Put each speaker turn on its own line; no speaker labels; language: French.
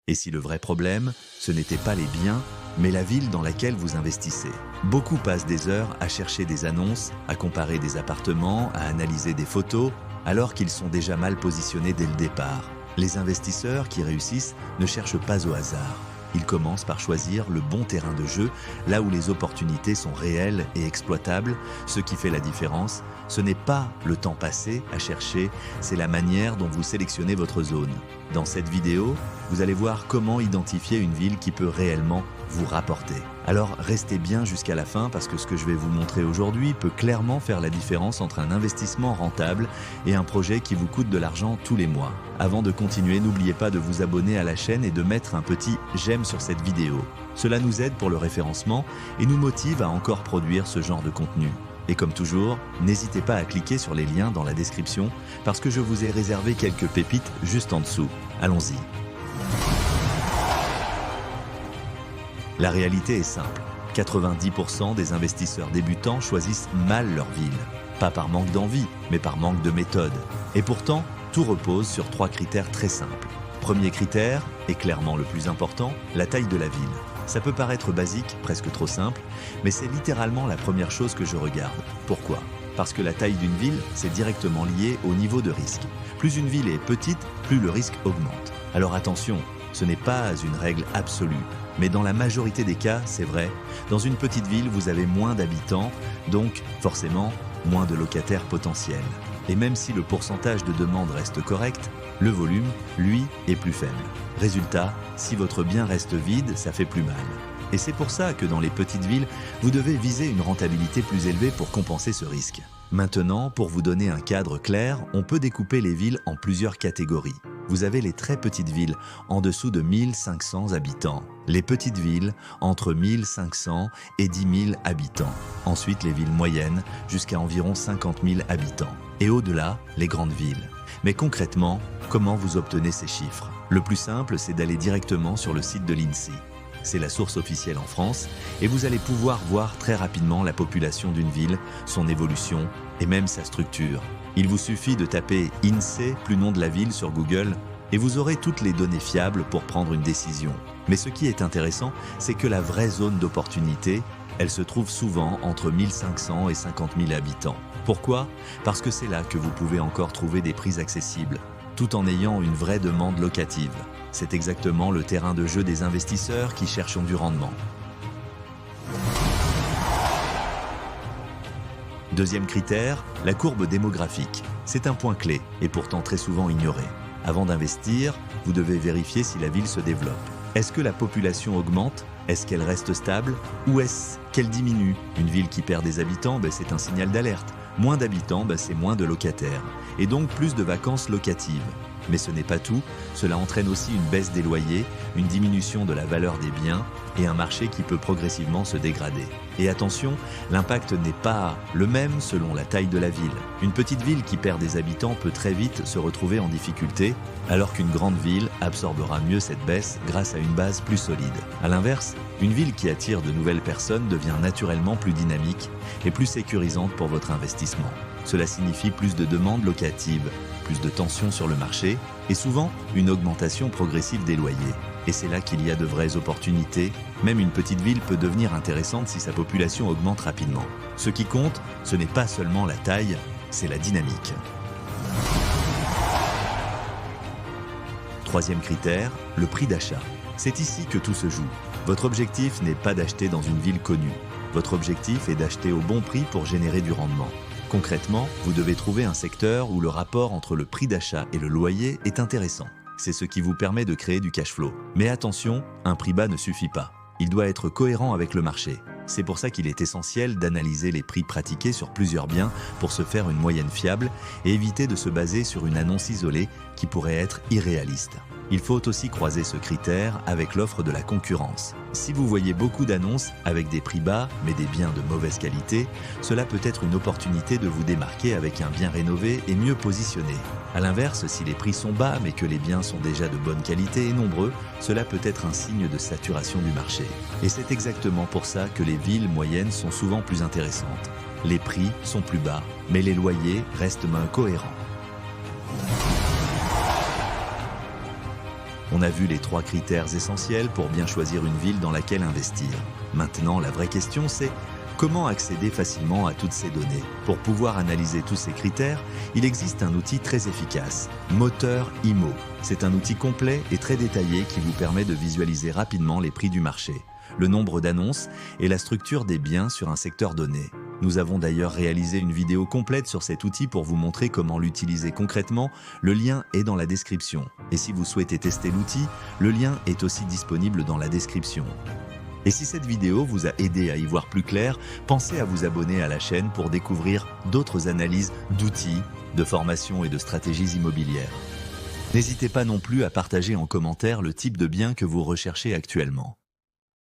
Et si le vrai problème, ce n'était pas les biens, mais la ville dans laquelle vous investissez. Beaucoup passent des heures à chercher des annonces, à comparer des appartements, à analyser des photos, alors qu'ils sont déjà mal positionnés dès le départ. Les investisseurs qui réussissent ne cherchent pas au hasard. Ils commencent par choisir le bon terrain de jeu, là où les opportunités sont réelles et exploitables. Ce qui fait la différence, ce n'est pas le temps passé à chercher, c'est la manière dont vous sélectionnez votre zone. Dans cette vidéo, vous allez voir comment identifier une ville qui peut réellement vous rapporter. Alors restez bien jusqu'à la fin parce que ce que je vais vous montrer aujourd'hui peut clairement faire la différence entre un investissement rentable et un projet qui vous coûte de l'argent tous les mois. Avant de continuer, n'oubliez pas de vous abonner à la chaîne et de mettre un petit j'aime sur cette vidéo. Cela nous aide pour le référencement et nous motive à encore produire ce genre de contenu. Et comme toujours, n'hésitez pas à cliquer sur les liens dans la description parce que je vous ai réservé quelques pépites juste en dessous. Allons-y. La réalité est simple. 90% des investisseurs débutants choisissent mal leur ville. Pas par manque d'envie, mais par manque de méthode. Et pourtant, tout repose sur 3 critères très simples. Premier critère, et clairement le plus important, la taille de la ville. Ça peut paraître basique, presque trop simple, mais c'est littéralement la première chose que je regarde. Pourquoi ? Parce que la taille d'une ville, c'est directement lié au niveau de risque. Plus une ville est petite, plus le risque augmente. Alors attention, ce n'est pas une règle absolue. Mais dans la majorité des cas, c'est vrai, dans une petite ville, vous avez moins d'habitants, donc forcément moins de locataires potentiels. Et même si le pourcentage de demande reste correct, le volume, lui, est plus faible. Résultat, si votre bien reste vide, ça fait plus mal. Et c'est pour ça que dans les petites villes, vous devez viser une rentabilité plus élevée pour compenser ce risque. Maintenant, pour vous donner un cadre clair, on peut découper les villes en plusieurs catégories. Vous avez les très petites villes, en dessous de 1500 habitants. Les petites villes, entre 1500 et 10 000 habitants. Ensuite, les villes moyennes, jusqu'à environ 50 000 habitants. Et au-delà, les grandes villes. Mais concrètement, comment vous obtenez ces chiffres ? Le plus simple, c'est d'aller directement sur le site de l'INSEE. C'est la source officielle en France, et vous allez pouvoir voir très rapidement la population d'une ville, son évolution et même sa structure. Il vous suffit de taper INSEE, plus nom de la ville, sur Google, et vous aurez toutes les données fiables pour prendre une décision. Mais ce qui est intéressant, c'est que la vraie zone d'opportunité, elle se trouve souvent entre 1500 et 50 000 habitants. Pourquoi ? Parce que c'est là que vous pouvez encore trouver des prix accessibles, tout en ayant une vraie demande locative. C'est exactement le terrain de jeu des investisseurs qui cherchent du rendement. Deuxième critère, la courbe démographique. C'est un point clé et pourtant très souvent ignoré. Avant d'investir, vous devez vérifier si la ville se développe. Est-ce que la population augmente ? Est-ce qu'elle reste stable ? Ou est-ce qu'elle diminue ? Une ville qui perd des habitants, c'est un signal d'alerte. Moins d'habitants, c'est moins de locataires. Et donc plus de vacances locatives. Mais ce n'est pas tout, cela entraîne aussi une baisse des loyers, une diminution de la valeur des biens et un marché qui peut progressivement se dégrader. Et attention, l'impact n'est pas le même selon la taille de la ville. Une petite ville qui perd des habitants peut très vite se retrouver en difficulté, alors qu'une grande ville absorbera mieux cette baisse grâce à une base plus solide. A l'inverse, une ville qui attire de nouvelles personnes devient naturellement plus dynamique et plus sécurisante pour votre investissement. Cela signifie plus de demandes locatives, plus de tensions sur le marché et souvent une augmentation progressive des loyers. Et c'est là qu'il y a de vraies opportunités. Même une petite ville peut devenir intéressante si sa population augmente rapidement. Ce qui compte, ce n'est pas seulement la taille, c'est la dynamique. Troisième critère, le prix d'achat. C'est ici que tout se joue. Votre objectif n'est pas d'acheter dans une ville connue. Votre objectif est d'acheter au bon prix pour générer du rendement. Concrètement, vous devez trouver un secteur où le rapport entre le prix d'achat et le loyer est intéressant. C'est ce qui vous permet de créer du cash flow. Mais attention, un prix bas ne suffit pas. Il doit être cohérent avec le marché. C'est pour ça qu'il est essentiel d'analyser les prix pratiqués sur plusieurs biens pour se faire une moyenne fiable et éviter de se baser sur une annonce isolée qui pourrait être irréaliste. Il faut aussi croiser ce critère avec l'offre de la concurrence. Si vous voyez beaucoup d'annonces avec des prix bas mais des biens de mauvaise qualité, cela peut être une opportunité de vous démarquer avec un bien rénové et mieux positionné. A l'inverse, si les prix sont bas mais que les biens sont déjà de bonne qualité et nombreux, cela peut être un signe de saturation du marché. Et c'est exactement pour ça que les villes moyennes sont souvent plus intéressantes. Les prix sont plus bas, mais les loyers restent moins cohérents. On a vu les 3 critères essentiels pour bien choisir une ville dans laquelle investir. Maintenant, la vraie question c'est comment accéder facilement à toutes ces données? Pour pouvoir analyser tous ces critères, il existe un outil très efficace, Moteur Immo. C'est un outil complet et très détaillé qui vous permet de visualiser rapidement les prix du marché, le nombre d'annonces et la structure des biens sur un secteur donné. Nous avons d'ailleurs réalisé une vidéo complète sur cet outil pour vous montrer comment l'utiliser concrètement. Le lien est dans la description. Et si vous souhaitez tester l'outil, le lien est aussi disponible dans la description. Et si cette vidéo vous a aidé à y voir plus clair, pensez à vous abonner à la chaîne pour découvrir d'autres analyses d'outils, de formation et de stratégies immobilières. N'hésitez pas non plus à partager en commentaire le type de bien que vous recherchez actuellement.